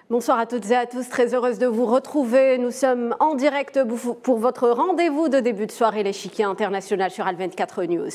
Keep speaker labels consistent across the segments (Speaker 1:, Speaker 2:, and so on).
Speaker 1: Bonsoir à toutes et à tous, très heureuse de vous retrouver. Nous sommes en direct pour votre rendez-vous de début de soirée, l'échiquier international sur Al24 News.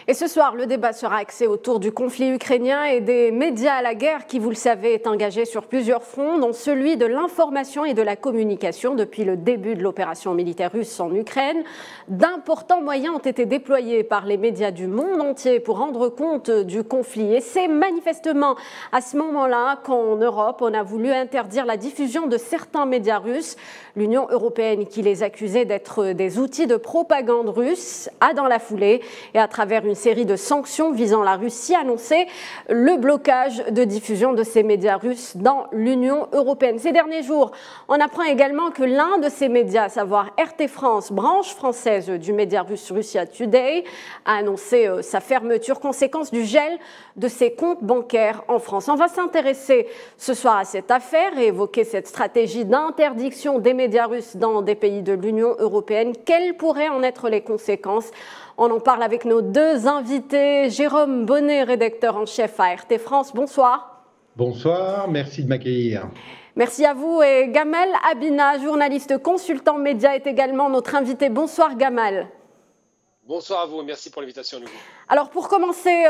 Speaker 1: Et ce soir, le débat sera axé autour du conflit ukrainien et des médias à la guerre qui, vous le savez, est engagé sur plusieurs fronts, dont celui de l'information et de la communication depuis le début de l'opération militaire russe en Ukraine. D'importants moyens ont été déployés par les médias du monde entier pour rendre compte du conflit. Et c'est manifestement à ce moment-là qu'en Europe, on a voulu interdire la diffusion de certains médias russes. L'Union européenne, qui les accusait d'être des outils de propagande russe, a dans la foulée et à travers une série de sanctions visant la Russie annoncé le blocage de diffusion de ces médias russes dans l'Union européenne. Ces derniers jours, on apprend également que l'un de ces médias, à savoir RT France, branche française du média russe Russia Today, a annoncé sa fermeture, conséquence du gel de ses comptes bancaires en France. On va s'intéresser ce soir à cette affaire et évoquer cette stratégie d'interdiction des médias russes dans des pays de l'Union européenne. Quelles pourraient en être les conséquences ? On en parle avec nos deux invités. Jérôme Bonnet, rédacteur en chef à RT France. Bonsoir.
Speaker 2: Bonsoir, merci de m'accueillir.
Speaker 1: Merci à vous. Et Gamal Abina, journaliste consultant média, est également notre invité. Bonsoir Gamal.
Speaker 3: Bonsoir à vous et merci pour l'invitation.
Speaker 1: Alors pour commencer,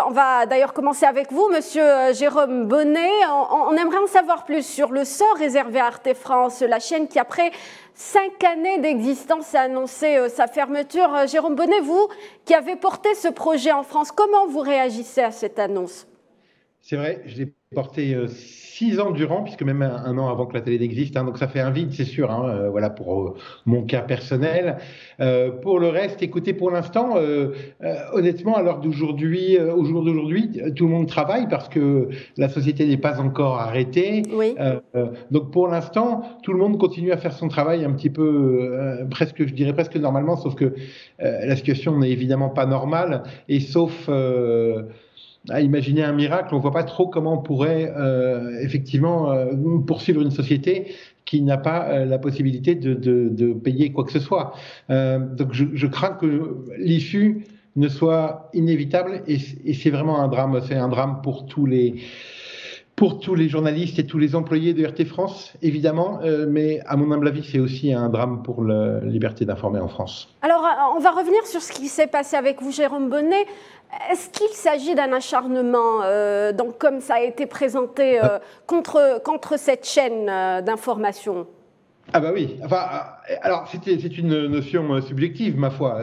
Speaker 1: on va d'ailleurs commencer avec vous, monsieur Jérôme Bonnet. On aimerait en savoir plus sur le sort réservé à RT France, la chaîne qui après 5 années d'existence a annoncé sa fermeture. Jérôme Bonnet, vous qui avez porté ce projet en France, comment vous réagissez à cette annonce ?
Speaker 2: C'est vrai, je l'ai porté 6 ans durant, puisque même un an avant que la télé n'existe, donc ça fait un vide, c'est sûr, voilà pour mon cas personnel. Pour le reste, écoutez, pour l'instant, honnêtement, à l'heure d'aujourd'hui, au jour d'aujourd'hui, tout le monde travaille parce que la société n'est pas encore arrêtée.
Speaker 1: Oui.
Speaker 2: Donc pour l'instant, tout le monde continue à faire son travail un petit peu, presque, je dirais presque normalement, sauf que la situation n'est évidemment pas normale, et sauf... à imaginer un miracle, on ne voit pas trop comment on pourrait effectivement poursuivre une société qui n'a pas la possibilité de payer quoi que ce soit. Donc je crains que l'issue ne soit inévitable, et c'est vraiment un drame. C'est un drame pour tous les journalistes et tous les employés de RT France, évidemment, mais à mon humble avis, c'est aussi un drame pour la liberté d'informer en France.
Speaker 1: Alors, on va revenir sur ce qui s'est passé avec vous, Jérôme Bonnet. Est-ce qu'il s'agit d'un acharnement, donc comme ça a été présenté, contre cette chaîne d'information ?
Speaker 2: Ah bah oui, enfin, alors c'est une notion subjective, ma foi.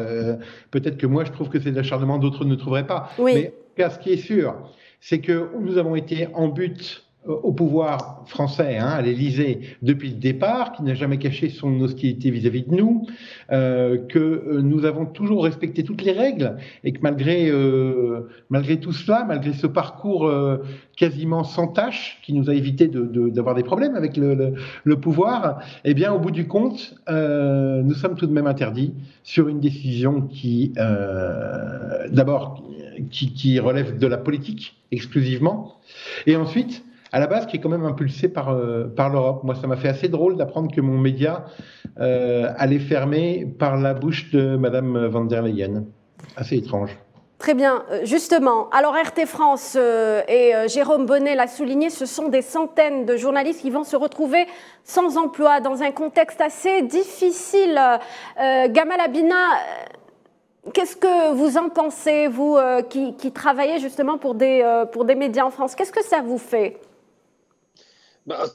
Speaker 2: Peut-être que moi je trouve que c'est de l'acharnement, d'autres ne trouveraient pas.
Speaker 1: Oui.
Speaker 2: Mais en tout cas, ce qui est sûr, c'est que nous avons été en but au pouvoir français, à l'Élysée, depuis le départ, qui n'a jamais caché son hostilité vis-à-vis de nous, que nous avons toujours respecté toutes les règles, et que malgré tout cela, malgré ce parcours quasiment sans tâche, qui nous a évité d'avoir des problèmes avec le pouvoir, eh bien, au bout du compte, nous sommes tout de même interdits sur une décision qui, d'abord, qui relève de la politique exclusivement, et ensuite, à la base, qui est quand même impulsé par l'Europe. Moi, ça m'a fait assez drôle d'apprendre que mon média allait fermer par la bouche de Madame van der Leyen. Assez étrange.
Speaker 1: Très bien. Justement, alors RT France et Jérôme Bonnet l'a souligné, ce sont des centaines de journalistes qui vont se retrouver sans emploi dans un contexte assez difficile. Gamal Abina, qu'est-ce que vous en pensez, vous qui travaillez justement pour des médias en France? Qu'est-ce que ça vous fait?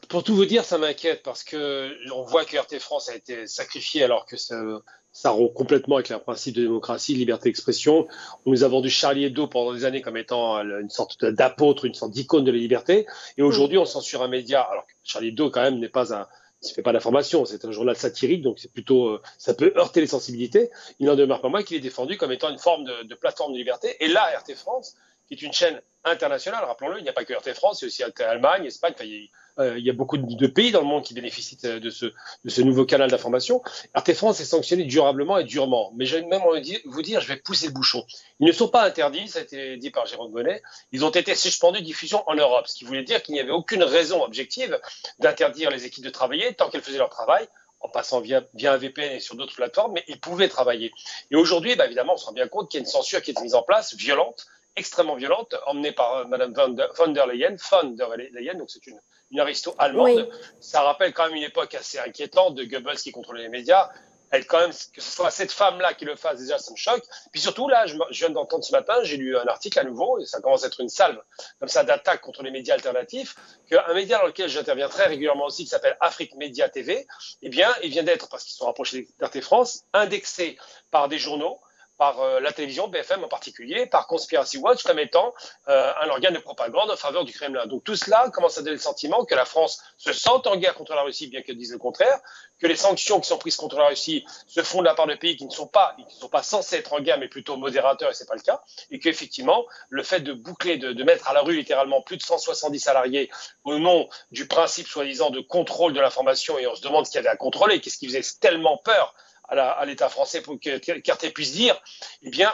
Speaker 3: Pour tout vous dire, ça m'inquiète parce qu'on voit que RT France a été sacrifié alors que ça rompt complètement avec les principes de démocratie, de liberté d'expression. On nous a vendu Charlie Hebdo pendant des années comme étant une sorte d'apôtre, une sorte d'icône de la liberté. Et aujourd'hui, on censure un média. Alors que Charlie Hebdo, quand même, il ne fait pas d'information, c'est un journal satirique, donc c'est plutôt, ça peut heurter les sensibilités. Il n'en demeure pas moins qu'il est défendu comme étant une forme de plateforme de liberté. Et là, RT France, qui est une chaîne internationale, rappelons-le, il n'y a pas que RT France, il y a aussi Allemagne, Espagne, il y a beaucoup de pays dans le monde qui bénéficient de ce nouveau canal d'information. RT France est sanctionné durablement et durement. Mais j'ai même envie de vous dire, je vais pousser le bouchon. Ils ne sont pas interdits, ça a été dit par Jérôme Bonnet, ils ont été suspendus de diffusion en Europe, ce qui voulait dire qu'il n'y avait aucune raison objective d'interdire les équipes de travailler tant qu'elles faisaient leur travail en passant via un VPN et sur d'autres plateformes, mais ils pouvaient travailler. Et aujourd'hui, évidemment, on se rend bien compte qu'il y a une censure qui est mise en place, violente, extrêmement violente, emmenée par Madame von der Leyen, donc c'est une aristo allemande. Oui. Ça rappelle quand même une époque assez inquiétante de Goebbels qui contrôlait les médias. Elle, quand même, que ce soit cette femme-là qui le fasse, déjà, ça me choque. Puis surtout, là, je viens d'entendre ce matin, j'ai lu un article à nouveau, et ça commence à être une salve comme ça d'attaque contre les médias alternatifs, qu'un média dans lequel j'interviens très régulièrement aussi, qui s'appelle Afrique Média TV, eh bien, il vient d'être, parce qu'ils sont rapprochés d'RT France, indexé par des journaux, par la télévision, BFM en particulier, par Conspiracy Watch, comme étant un organe de propagande en faveur du Kremlin. Donc tout cela commence à donner le sentiment que la France se sent en guerre contre la Russie, bien qu'elle dise le contraire, que les sanctions qui sont prises contre la Russie se font de la part de pays qui ne sont pas censés être en guerre, mais plutôt modérateurs, et ce n'est pas le cas, et qu'effectivement, le fait de boucler, de mettre à la rue littéralement plus de 170 salariés au nom du principe soi-disant de contrôle de l'information, et on se demande ce qu'il y avait à contrôler, qu'est-ce qui faisait tellement peur à l'État français pour qu'RT puisse dire, eh bien,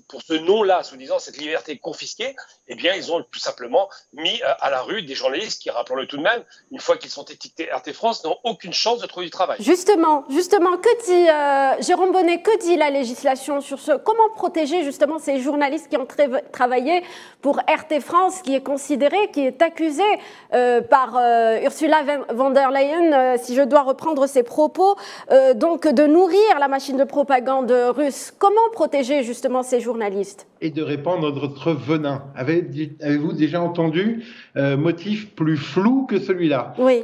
Speaker 3: pour ce nom-là, soi-disant, cette liberté confisquée, eh bien, ils ont tout simplement mis à la rue des journalistes qui, rappelons-le tout de même, une fois qu'ils sont étiquetés RT France, n'ont aucune chance de trouver du travail.
Speaker 1: Justement, que dit Jérôme Bonnet, que dit la législation sur ce? Comment protéger justement ces journalistes qui ont travaillé pour RT France, qui est considéré, qui est accusé par Ursula von der Leyen, si je dois reprendre ses propos, donc de nourrir la machine de propagande russe? Comment protéger justement ces journalistes?
Speaker 2: Et de répandre notre venin. Avez-vous déjà entendu motif plus flou que celui-là?
Speaker 1: Oui.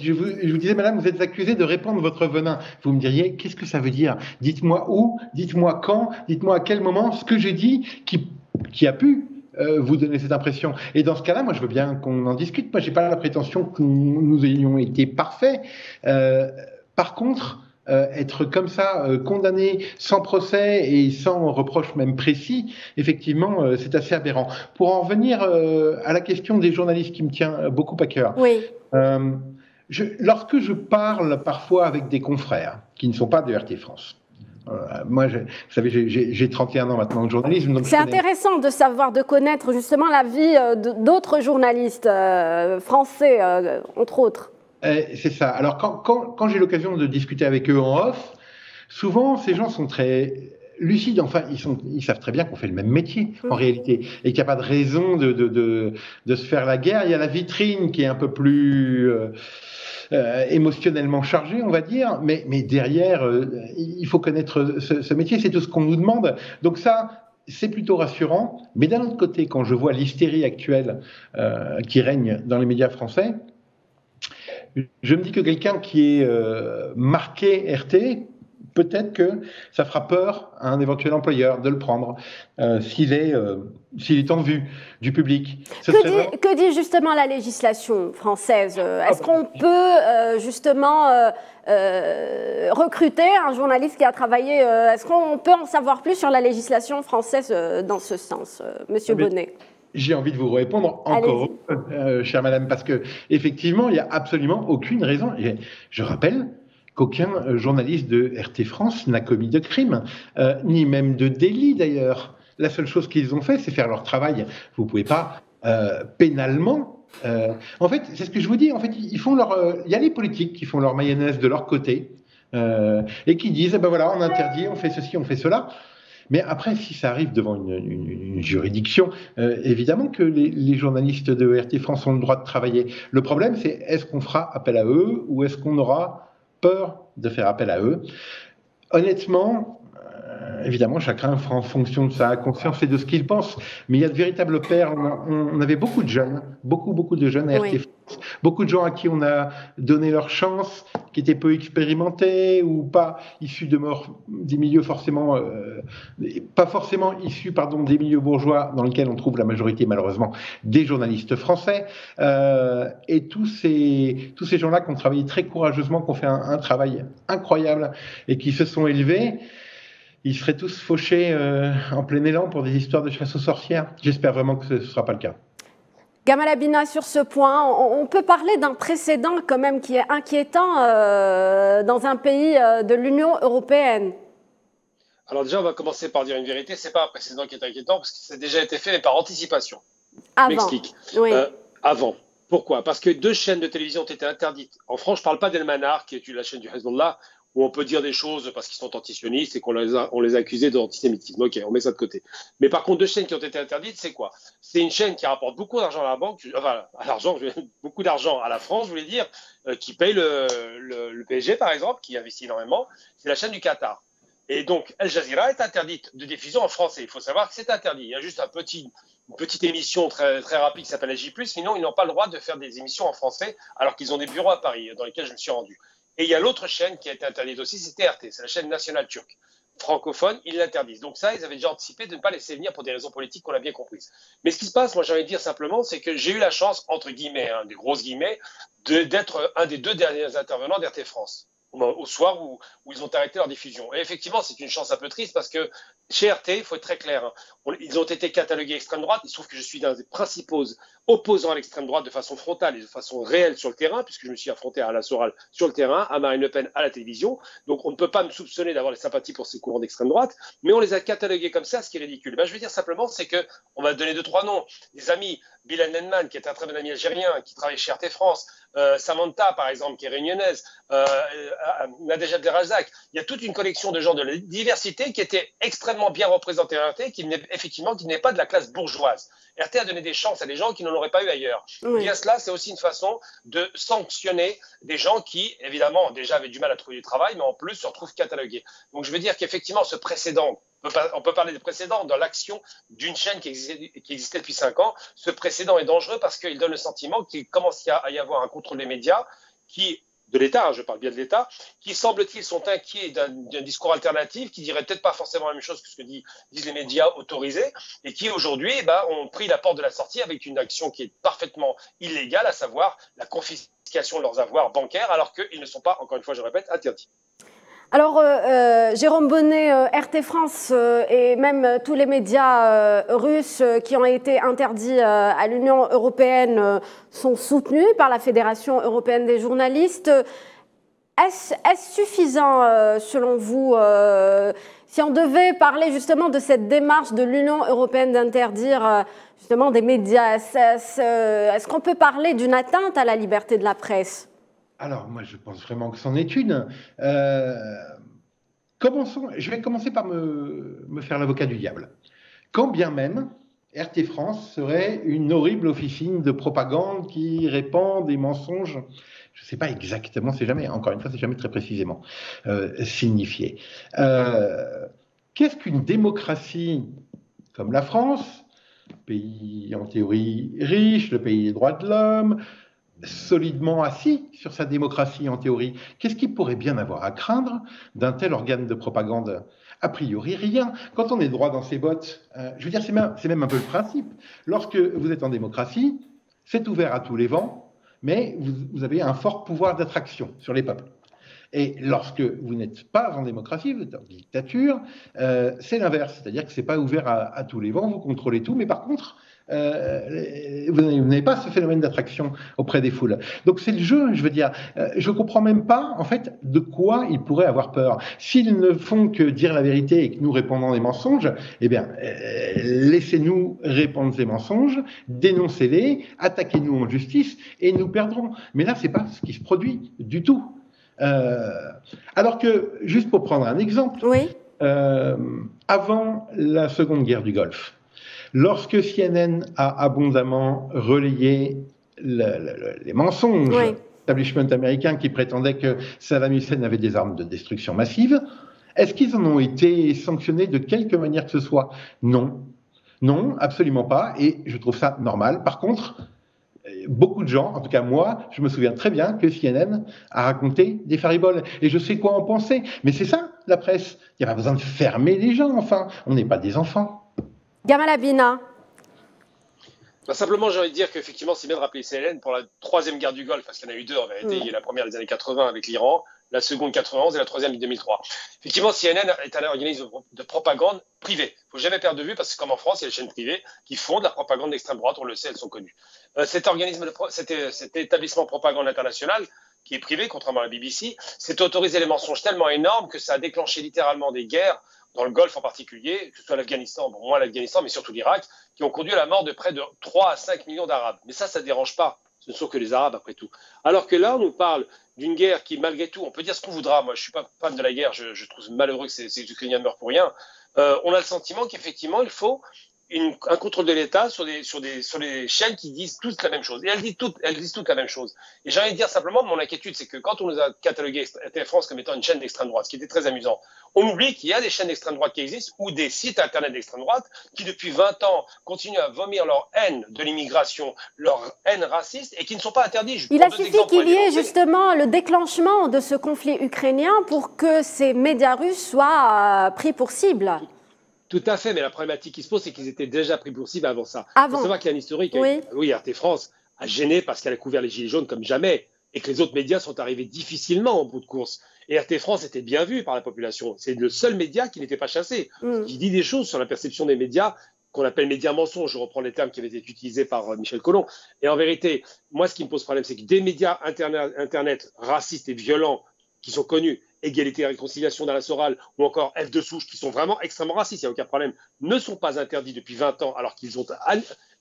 Speaker 2: Je vous disais, madame, vous êtes accusée de répandre votre venin. Vous me diriez, qu'est-ce que ça veut dire? Dites-moi où, dites-moi quand, dites-moi à quel moment, ce que j'ai dit qui a pu vous donner cette impression. Et dans ce cas-là, moi, je veux bien qu'on en discute. Moi, je n'ai pas la prétention que nous ayons été parfaits. Par contre, être comme ça, condamné sans procès et sans reproche même précis, effectivement, c'est assez aberrant. Pour en revenir à la question des journalistes qui me tient beaucoup à cœur.
Speaker 1: Oui.
Speaker 2: Lorsque je parle parfois avec des confrères qui ne sont pas de RT France, moi, vous savez, j'ai 31 ans maintenant de journalisme.
Speaker 1: C'est intéressant de savoir, de connaître justement la vie d'autres journalistes français, entre autres.
Speaker 2: C'est ça. Alors, quand j'ai l'occasion de discuter avec eux en off, souvent, ces gens sont très lucides. Enfin, ils savent très bien qu'on fait le même métier, en réalité, et qu'il n'y a pas de raison de se faire la guerre. Il y a la vitrine qui est un peu plus émotionnellement chargée, on va dire, mais derrière, il faut connaître ce métier. C'est tout ce qu'on nous demande. Donc ça, c'est plutôt rassurant. Mais d'un autre côté, quand je vois l'hystérie actuelle qui règne dans les médias français, je me dis que quelqu'un qui est marqué RT, peut-être que ça fera peur à un éventuel employeur de le prendre s'il est en vue du public.
Speaker 1: Que dit justement la législation française? Est-ce qu'on peut justement recruter un journaliste qui a travaillé? Est-ce qu'on peut en savoir plus sur la législation française dans ce sens, Monsieur Bonnet?
Speaker 2: J'ai envie de vous répondre encore, chère madame, parce que effectivement, il n'y a absolument aucune raison. Et je rappelle qu'aucun journaliste de RT France n'a commis de crime, ni même de délit d'ailleurs. La seule chose qu'ils ont fait, c'est faire leur travail. Vous ne pouvez pas pénalement. En fait, c'est ce que je vous dis. En fait, ils font il y a les politiques qui font leur mayonnaise de leur côté et qui disent, ben voilà, on interdit, on fait ceci, on fait cela. Mais après, si ça arrive devant une juridiction, évidemment que les journalistes de RT France ont le droit de travailler. Le problème, c'est est-ce qu'on fera appel à eux ou est-ce qu'on aura peur de faire appel à eux? Honnêtement, évidemment, chacun fera en fonction de sa conscience et de ce qu'il pense. Mais il y a de véritables pères. On avait beaucoup de jeunes, beaucoup de jeunes à RT France. Beaucoup de gens à qui on a donné leur chance, qui étaient peu expérimentés ou pas issus des milieux forcément, pas forcément issus, des milieux bourgeois dans lesquels on trouve la majorité, malheureusement, des journalistes français. Et tous ces gens-là qui ont travaillé très courageusement, qui ont fait un travail incroyable et qui se sont élevés, ils seraient tous fauchés en plein élan pour des histoires de chasse aux sorcières. J'espère vraiment que ce ne sera pas le cas.
Speaker 1: Gamal Abina, sur ce point, on peut parler d'un précédent quand même qui est inquiétant dans un pays de l'Union européenne.
Speaker 3: Alors déjà, on va commencer par dire une vérité. Ce n'est pas un précédent qui est inquiétant parce que ça a déjà été fait, mais par anticipation.
Speaker 1: Avant.
Speaker 3: Je m'explique.
Speaker 1: Oui.
Speaker 3: Avant. Pourquoi? Parce que 2 chaînes de télévision ont été interdites. En France, je ne parle pas d'El Manar, qui est la chaîne du Hezbollah, où on peut dire des choses parce qu'ils sont antisionistes et qu'on les a accusés d'antisémitisme. Ok, on met ça de côté. Mais par contre, 2 chaînes qui ont été interdites, c'est quoi? C'est une chaîne qui rapporte beaucoup d'argent à la banque, enfin, beaucoup d'argent à la France, je voulais dire, qui paye le PSG, par exemple, qui investit énormément. C'est la chaîne du Qatar. Et donc, Al Jazeera est interdite de diffusion en français. Il faut savoir que c'est interdit. Il y a juste une petite émission très, très rapide qui s'appelle la J+, sinon ils n'ont pas le droit de faire des émissions en français alors qu'ils ont des bureaux à Paris dans lesquels je me suis rendu. Et il y a l'autre chaîne qui a été interdite aussi, c'est TRT, c'est la chaîne nationale turque. Francophone, ils l'interdisent. Donc ça, ils avaient déjà anticipé de ne pas laisser venir pour des raisons politiques qu'on a bien comprises. Mais ce qui se passe, moi j'ai envie de dire simplement, c'est que j'ai eu la chance, entre guillemets, des grosses guillemets, d'être un des 2 derniers intervenants d'RT France au soir où ils ont arrêté leur diffusion. Et effectivement, c'est une chance un peu triste parce que chez RT, il faut être très clair, ils ont été catalogués extrême droite. Il se trouve que je suis l'un des principaux opposants à l'extrême droite de façon frontale et de façon réelle sur le terrain, puisque je me suis affronté à Alain Soral sur le terrain, à Marine Le Pen à la télévision. Donc on ne peut pas me soupçonner d'avoir des sympathies pour ces courants d'extrême droite, mais on les a catalogués comme ça, ce qui est ridicule. Je veux dire simplement, c'est qu'on va donner 2-3 noms. Des amis, Bilal Nenman, qui est un très bon ami algérien, qui travaille chez RT France, Samantha, par exemple, qui est réunionnaise, Nadège Abderrazak. Il y a toute une collection de gens de la diversité qui étaient extrêmement bien représentés à RT, qui n'est pas de la classe bourgeoise. RT a donné des chances à des gens qui n'en auraient pas eu ailleurs. Oui. Bien cela, c'est aussi une façon de sanctionner des gens qui, évidemment, déjà avaient du mal à trouver du travail, mais en plus se retrouvent catalogués. Donc je veux dire qu'effectivement, ce précédent, on peut parler de précédent dans l'action d'une chaîne qui existait depuis 5 ans. Ce précédent est dangereux parce qu'il donne le sentiment qu'il commence à y avoir un contrôle des médias de l'État, je parle bien de l'État, qui semble-t-il sont inquiets d'un discours alternatif qui dirait peut-être pas forcément la même chose que ce que disent les médias autorisés et qui aujourd'hui ont pris la porte de la sortie avec une action qui est parfaitement illégale, à savoir la confiscation de leurs avoirs bancaires alors qu'ils ne sont pas, encore une fois je répète, interdits.
Speaker 1: Alors, Jérôme Bonnet, RT France et même tous les médias russes qui ont été interdits à l'Union européenne sont soutenus par la Fédération européenne des journalistes. Est-ce suffisant, selon vous, si on devait parler justement de cette démarche de l'Union européenne d'interdire justement des médias, est-ce qu'on peut parler d'une atteinte à la liberté de la presse ?
Speaker 2: Alors, moi, je pense vraiment que c'en est une. Je vais commencer par me faire l'avocat du diable. Quand bien même, RT France serait une horrible officine de propagande qui répand des mensonges, je ne sais pas exactement, encore une fois, c'est jamais très précisément signifié. Qu'est-ce qu'une démocratie comme la France, pays en théorie riche, le pays des droits de l'homme, solidement assis sur sa démocratie en théorie, qu'est-ce qu'il pourrait bien avoir à craindre d'un tel organe de propagande? A priori, rien. Quand on est droit dans ses bottes, je veux dire, c'est même un peu le principe. Lorsque vous êtes en démocratie, c'est ouvert à tous les vents, mais vous avez un fort pouvoir d'attraction sur les peuples. Et lorsque vous n'êtes pas en démocratie, vous êtes en dictature, c'est l'inverse. C'est-à-dire que ce n'est pas ouvert à tous les vents, vous contrôlez tout, mais par contre, vous n'avez pas ce phénomène d'attraction auprès des foules. Donc c'est le jeu, je veux dire. Je ne comprends même pas, en fait, de quoi ils pourraient avoir peur. S'ils ne font que dire la vérité et que nous répandons des mensonges, eh bien, laissez-nous répandre ces mensonges, dénoncez-les, attaquez-nous en justice et nous perdrons. Mais là, ce n'est pas ce qui se produit du tout. Alors que, juste pour prendre un exemple, oui. Avant la Seconde Guerre du Golfe, lorsque CNN a abondamment relayé les mensonges de l'établissement américain qui prétendait que Saddam Hussein avait des armes de destruction massive, est-ce qu'ils en ont été sanctionnés de quelque manière que ce soit? Non. Non, absolument pas. Et je trouve ça normal. Par contre, beaucoup de gens, en tout cas moi, je me souviens très bien que CNN a raconté des fariboles. Et je sais quoi en penser. Mais c'est ça, la presse. Il n'y a pas besoin de fermer les gens, enfin. On n'est pas des enfants.
Speaker 1: Gamal Abina.
Speaker 3: Simplement, j'ai envie de dire qu'effectivement, c'est bien de rappeler CNN pour la 3e guerre du Golfe, parce qu'il y en a eu 2 en vérité. Il y a la première des années 80 avec l'Iran, la seconde 91 et la 3e de 2003. Effectivement, CNN est un organisme de propagande privé. Il ne faut jamais perdre de vue, parce que comme en France, il y a des chaînes privées qui font de la propagande d'extrême droite, on le sait, elles sont connues. Cet établissement propagande international, qui est privé, contrairement à la BBC, s'est autorisé les mensonges tellement énormes que ça a déclenché littéralement des guerres dans le Golfe en particulier, que ce soit l'Afghanistan, moins l'Afghanistan, mais surtout l'Irak, qui ont conduit à la mort de près de 3 à 5 millions d'Arabes. Mais ça ne dérange pas Ce ne sont que les Arabes, après tout. Alors que là, on nous parle d'une guerre qui, malgré tout, on peut dire ce qu'on voudra. Moi, je ne suis pas fan de la guerre. Je trouve malheureux que ces Ukrainiens meurent pour rien. On a le sentiment qu'effectivement, il faut un contrôle de l'État sur les chaînes qui disent toutes la même chose. Et elles disent toutes la même chose. Et j'ai envie de dire simplement, mon inquiétude, c'est que quand on nous a catalogué RT France comme étant une chaîne d'extrême droite, ce qui était très amusant, on oublie qu'il y a des chaînes d'extrême droite qui existent ou des sites internet d'extrême droite qui, depuis 20 ans, continuent à vomir leur haine de l'immigration, leur haine raciste et qui ne sont pas interdits.
Speaker 1: Il a suffi qu'il y ait justement le déclenchement de ce conflit ukrainien pour que ces médias russes soient pris pour cible.
Speaker 3: Tout à fait, mais la problématique qui se pose, c'est qu'ils étaient déjà pris pour cible avant ça.
Speaker 1: Avant.
Speaker 3: Il faut savoir qu'il y a un historique.
Speaker 1: Oui.
Speaker 3: Oui, RT France a gêné parce qu'elle a couvert les Gilets jaunes comme jamais et que les autres médias sont arrivés difficilement au bout de course. Et RT France était bien vu par la population. C'est le seul média qui n'était pas chassé, qui dit des choses sur la perception des médias qu'on appelle médias mensonges. Je reprends les termes qui avaient été utilisés par Michel Collomb. Et en vérité, moi, ce qui me pose problème, c'est que des médias internet racistes et violents qui sont connus, Égalité et Réconciliation d'Alain Soral ou encore F de Souche, qui sont vraiment extrêmement racistes, il n'y a aucun problème, ne sont pas interdits depuis 20 ans alors qu'ils ont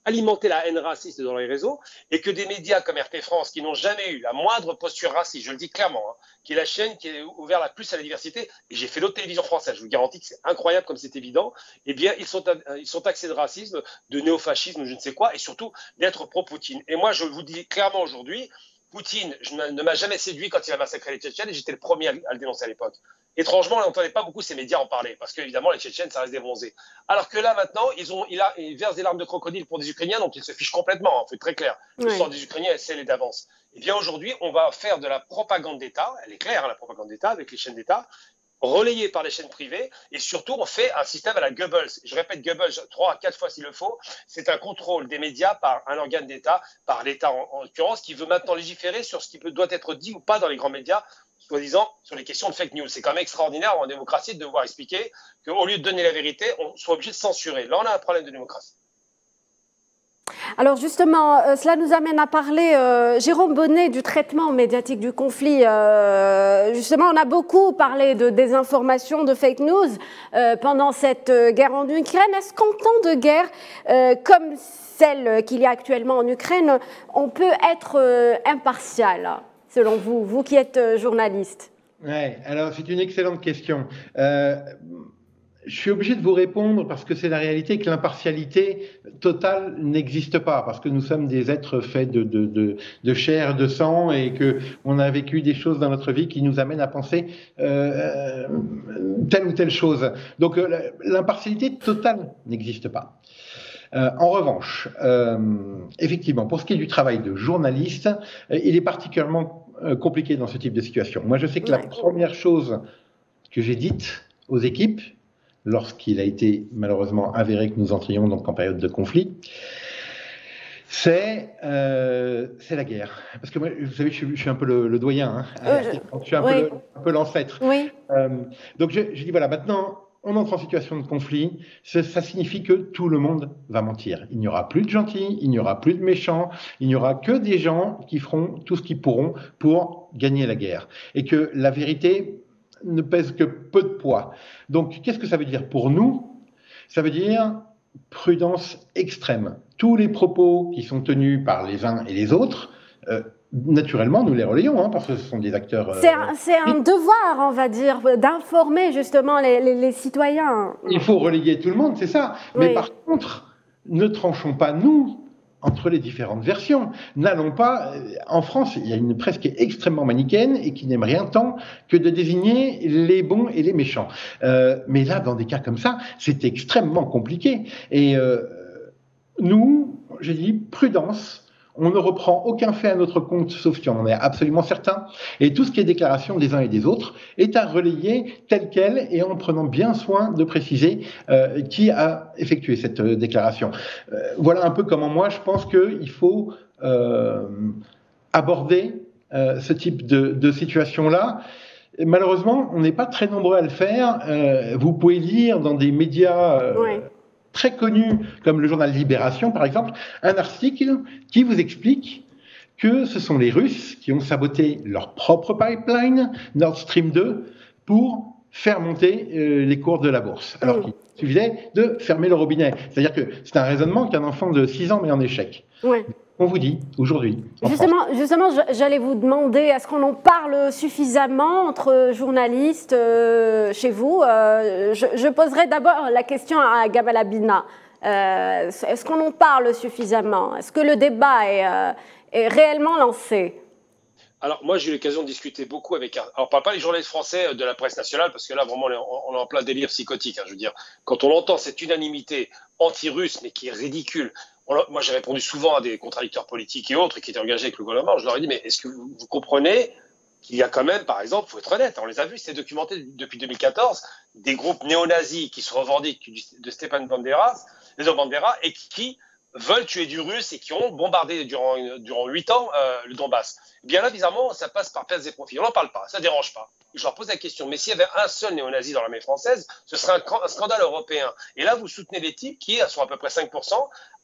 Speaker 3: alimenté la haine raciste dans les réseaux, et que des médias comme RT France, qui n'ont jamais eu la moindre posture raciste, je le dis clairement, qui est la chaîne qui est ouverte la plus à la diversité, et j'ai fait d'autres télévisions françaises, je vous garantis que c'est incroyable comme c'est évident, eh bien ils sont taxés de racisme, de néofascisme, je ne sais quoi, et surtout d'être pro-Poutine. Et moi je vous dis clairement aujourd'hui, Poutine ne m'a jamais séduit quand il a massacré les Tchétchènes et j'étais le premier à le dénoncer à l'époque. Étrangement, on n'entendait pas beaucoup ces médias en parler parce qu'évidemment, les Tchétchènes, ça reste des bronzés. Alors que là, maintenant, ils versent des larmes de crocodile pour des Ukrainiens dont ils se fichent complètement, faut être très clair. L'histoire des Ukrainiens, elle sait les d'avance. Eh bien, aujourd'hui, on va faire de la propagande d'État, elle est claire, la propagande d'État avec les chaînes d'État, relayé par les chaînes privées, et surtout on fait un système à la Goebbels. Je répète Goebbels 3 à 4 fois s'il le faut, c'est un contrôle des médias par un organe d'État, par l'État en l'occurrence, qui veut maintenant légiférer sur ce qui doit être dit ou pas dans les grands médias, soi-disant sur les questions de fake news. C'est quand même extraordinaire en démocratie de devoir expliquer qu'au lieu de donner la vérité, on soit obligé de censurer. Là, on a un problème de démocratie.
Speaker 1: Alors justement, cela nous amène à parler, Jérôme Bonnet, du traitement médiatique du conflit. Justement, on a beaucoup parlé de désinformation, de fake news pendant cette guerre en Ukraine. Est-ce qu'en temps de guerre, comme celle qu'il y a actuellement en Ukraine, on peut être impartial, selon vous, vous qui êtes journaliste?
Speaker 2: Oui, alors c'est une excellente question. Je suis obligé de vous répondre parce que c'est la réalité que l'impartialité totale n'existe pas, parce que nous sommes des êtres faits de chair, de sang, et que on a vécu des choses dans notre vie qui nous amènent à penser telle ou telle chose. Donc l'impartialité totale n'existe pas. En revanche, effectivement, pour ce qui est du travail de journaliste, il est particulièrement compliqué dans ce type de situation. Moi, je sais que la première chose que j'ai dite aux équipes, lorsqu'il a été malheureusement avéré que nous entrions donc en période de conflit, c'est la guerre. Parce que moi, vous savez, je suis un peu le doyen, je suis un peu l'ancêtre.
Speaker 1: Oui.
Speaker 2: Donc je dis, voilà, maintenant, on entre en situation de conflit, ça signifie que tout le monde va mentir. Il n'y aura plus de gentils, il n'y aura plus de méchants, il n'y aura que des gens qui feront tout ce qu'ils pourront pour gagner la guerre. Et que la vérité ne pèse que peu de poids. Donc, qu'est-ce que ça veut dire pour nous? Ça veut dire prudence extrême. Tous les propos qui sont tenus par les uns et les autres, naturellement, nous les relayons, parce que ce sont des acteurs...
Speaker 1: C'est un devoir, on va dire, d'informer justement les citoyens.
Speaker 2: Il faut relayer tout le monde, c'est ça. Mais par contre, ne tranchons pas, nous, entre les différentes versions. N'allons pas... En France, il y a une presse qui est extrêmement manichéenne et qui n'aime rien tant que de désigner les bons et les méchants. Mais là, dans des cas comme ça, c'est extrêmement compliqué. Et nous, j'ai dit prudence. On ne reprend aucun fait à notre compte, sauf si on en est absolument certain. Et tout ce qui est déclaration des uns et des autres est à relayer tel quel et en prenant bien soin de préciser qui a effectué cette déclaration. Voilà un peu comment moi je pense qu'il faut aborder ce type de situation-là. Malheureusement, on n'est pas très nombreux à le faire. Vous pouvez lire dans des médias... très connu, comme le journal Libération par exemple, un article qui vous explique que ce sont les Russes qui ont saboté leur propre pipeline, Nord Stream 2, pour faire monter les cours de la bourse, alors qu'il suffisait de fermer le robinet. C'est-à-dire que c'est un raisonnement qu'un enfant de 6 ans met en échec.
Speaker 1: Oui.
Speaker 2: On vous dit, aujourd'hui.
Speaker 1: Justement, j'allais vous demander, est-ce qu'on en parle suffisamment entre journalistes chez vous? Je poserai d'abord la question à Gamala Bina. Est-ce qu'on en parle suffisamment? Est-ce que le débat est réellement lancé?
Speaker 3: Alors, moi, j'ai eu l'occasion de discuter beaucoup avec... Alors, on ne parle pas des journalistes français de la presse nationale, parce que là, vraiment, on est en plein délire psychotique. Hein, je veux dire, quand on entend cette unanimité anti-russe, mais qui est ridicule... Moi, j'ai répondu souvent à des contradicteurs politiques et autres qui étaient engagés avec le gouvernement. Je leur ai dit, mais est-ce que vous comprenez qu'il y a quand même, par exemple, il faut être honnête, on les a vus, c'est documenté depuis 2014, des groupes néo-nazis qui se revendiquent de Stepan Bandera et qui veulent tuer du russe et qui ont bombardé durant 8 ans le Donbass. Eh bien là, bizarrement, ça passe par pertes et profits. On n'en parle pas, ça ne dérange pas. Je leur pose la question, mais s'il y avait un seul néo-nazi dans l'armée française, ce serait un scandale européen. Et là, vous soutenez des types qui sont à peu près 5%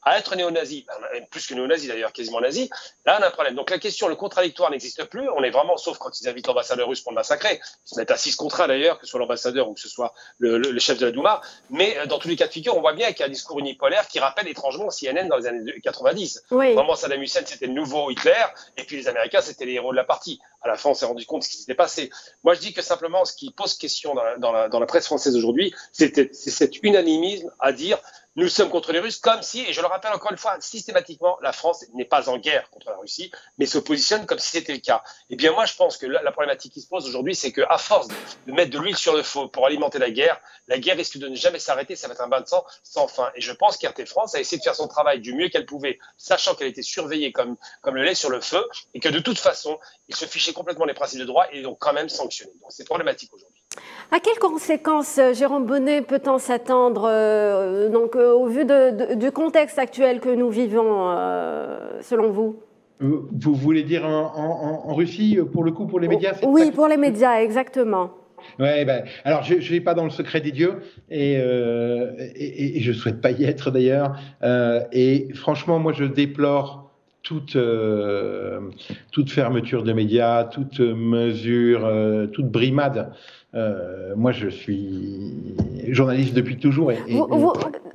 Speaker 3: à être néo-nazis, plus que néo-nazis d'ailleurs, quasiment nazis. Là, on a un problème. Donc la question, le contradictoire n'existe plus. On est vraiment, sauf quand ils invitent l'ambassadeur russe pour le massacrer. Ils se mettent à 6 contre 1 d'ailleurs, que ce soit l'ambassadeur ou que ce soit le chef de la Douma. Mais dans tous les cas de figure, on voit bien qu'il y a un discours unipolaire qui rappelle étrangement CNN dans les années 90.
Speaker 1: Oui.
Speaker 3: Vraiment, Saddam Hussein, c'était le nouveau Hitler, et puis les Américains, c'était les héros de la partie. À la fin, on s'est rendu compte de ce qui s'était passé. Moi, je dis que simplement, ce qui pose question dans la presse française aujourd'hui, c'est cet unanimisme à dire nous sommes contre les Russes, comme si, et je le rappelle encore une fois, systématiquement, la France n'est pas en guerre contre la Russie, mais se positionne comme si c'était le cas. Eh bien, moi, je pense que la problématique qui se pose aujourd'hui, c'est qu'à force de mettre de l'huile sur le feu pour alimenter la guerre risque de ne jamais s'arrêter, ça va être un bain de sang sans fin. Et je pense qu'RT France a essayé de faire son travail du mieux qu'elle pouvait, sachant qu'elle était surveillée comme le lait sur le feu, et que de toute façon, ils se fichaient complètement des principes de droit et donc quand même sanctionnés. Donc c'est problématique aujourd'hui.
Speaker 1: À quelles conséquences, Jérôme Bonnet, peut-on s'attendre au vu du contexte actuel que nous vivons, selon vous?
Speaker 2: Vous voulez dire en Russie, pour le coup, pour les médias?
Speaker 1: Oui, pour les médias, exactement.
Speaker 2: Ouais, alors je ne vais pas dans le secret des dieux et je ne souhaite pas y être d'ailleurs. Et franchement, moi, je déplore toute fermeture de médias, toute mesure, toute brimade. Moi, je suis journaliste depuis toujours.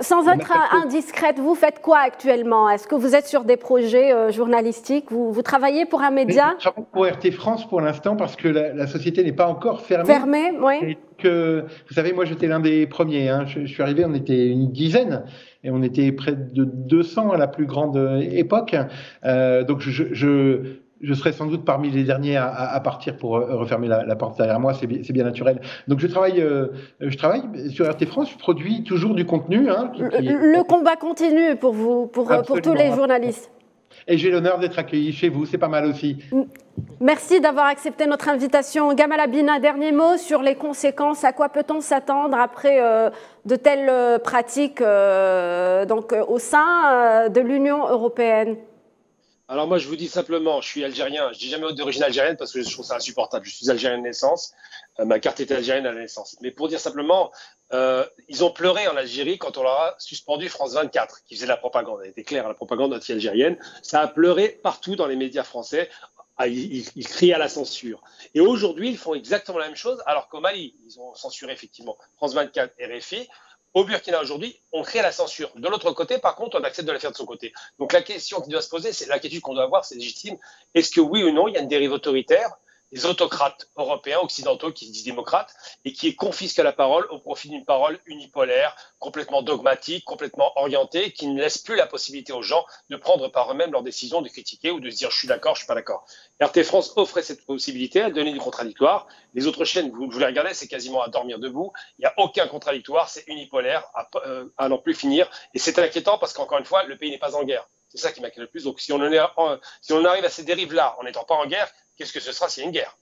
Speaker 1: Sans être indiscrète, vous faites quoi actuellement? Est-ce que vous êtes sur des projets journalistiques? Vous travaillez pour un média?
Speaker 2: Je travaille pour RT France pour l'instant parce que la société n'est pas encore fermée.
Speaker 1: Fermée, oui.
Speaker 2: Vous savez, moi, j'étais l'un des premiers. Hein. Je suis arrivé, on était une dizaine et on était près de 200 à la plus grande époque. Donc, je serai sans doute parmi les derniers à partir pour refermer la porte derrière moi, c'est bien naturel. Donc je travaille sur RT France, je produis toujours du contenu. Hein,
Speaker 1: le combat continue pour vous, pour tous les journalistes.
Speaker 2: Et j'ai l'honneur d'être accueilli chez vous, c'est pas mal aussi.
Speaker 1: Merci d'avoir accepté notre invitation. Gamala Bina, dernier mot sur les conséquences. À quoi peut-on s'attendre après de telles pratiques au sein de l'Union européenne?
Speaker 3: Alors moi, je vous dis simplement, je suis algérien. Je dis jamais d'origine algérienne parce que je trouve ça insupportable. Je suis algérien de naissance. Ma carte était algérienne à la naissance. Mais pour dire simplement, ils ont pleuré en Algérie quand on leur a suspendu France 24, qui faisait de la propagande. Elle était claire, la propagande anti-algérienne. Ça a pleuré partout dans les médias français. Ils crient à la censure. Et aujourd'hui, ils font exactement la même chose, alors qu'au Mali, ils ont censuré effectivement France 24 et RFI. Au Burkina aujourd'hui, on crée la censure. De l'autre côté, par contre, on accepte de la faire de son côté. Donc la question qui doit se poser, c'est l'inquiétude qu'on doit avoir, c'est légitime. Est-ce que oui ou non, il y a une dérive autoritaire des autocrates européens, occidentaux, qui se disent démocrates, et qui confisquent la parole au profit d'une parole unipolaire, complètement dogmatique, complètement orientée, qui ne laisse plus la possibilité aux gens de prendre par eux-mêmes leurs décisions, de critiquer ou de se dire je suis d'accord, je suis pas d'accord. RT France offrait cette possibilité, elle donnait du contradictoire. Les autres chaînes, vous les regardez, c'est quasiment à dormir debout. Il n'y a aucun contradictoire, c'est unipolaire, à n'en plus finir. Et c'est inquiétant parce qu'encore une fois, le pays n'est pas en guerre. C'est ça qui m'inquiète le plus. Donc si on arrive à ces dérives-là en n'étant pas en guerre, qu'est-ce que ce sera s'il y a une guerre?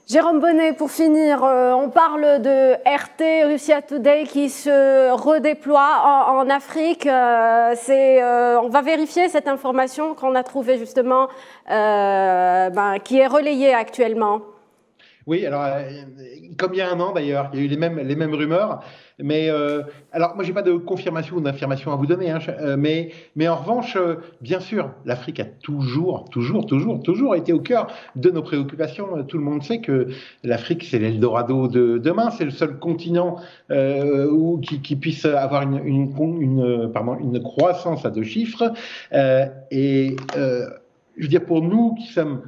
Speaker 1: Jérôme Bonnet, pour finir, on parle de RT, Russia Today, qui se redéploie en Afrique. On va vérifier cette information qu'on a trouvée justement, qui est relayée actuellement.
Speaker 2: Oui, alors, comme il y a un an d'ailleurs, il y a eu les mêmes rumeurs. Mais alors, moi, j'ai pas de confirmation ou d'affirmation à vous donner, hein, mais en revanche, bien sûr, l'Afrique a toujours été au cœur de nos préoccupations. Tout le monde sait que l'Afrique, c'est l'Eldorado de demain. C'est le seul continent qui puisse avoir une croissance à 2 chiffres. Je veux dire, pour nous qui sommes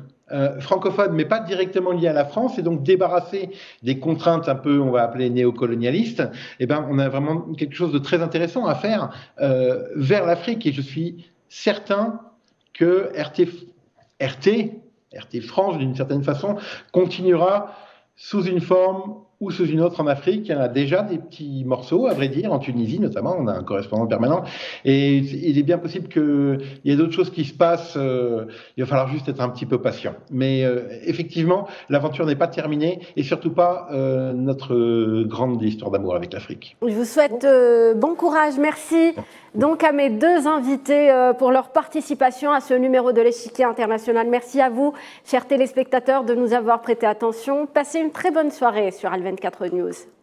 Speaker 2: francophone, mais pas directement lié à la France, et donc débarrassé des contraintes un peu, on va appeler néocolonialistes, eh ben, on a vraiment quelque chose de très intéressant à faire vers l'Afrique. Et je suis certain que RT France, d'une certaine façon, continuera sous une forme ou sous une autre en Afrique. Il y en a déjà des petits morceaux, à vrai dire, en Tunisie notamment, on a un correspondant permanent, et il est bien possible qu'il y ait d'autres choses qui se passent, il va falloir juste être un petit peu patient. Mais effectivement, l'aventure n'est pas terminée, et surtout pas notre grande histoire d'amour avec l'Afrique.
Speaker 1: Je vous souhaite bon courage, merci donc à mes deux invités pour leur participation à ce numéro de l'Échiquier international. Merci à vous, chers téléspectateurs, de nous avoir prêté attention. Passez une très bonne soirée sur Al 24 News.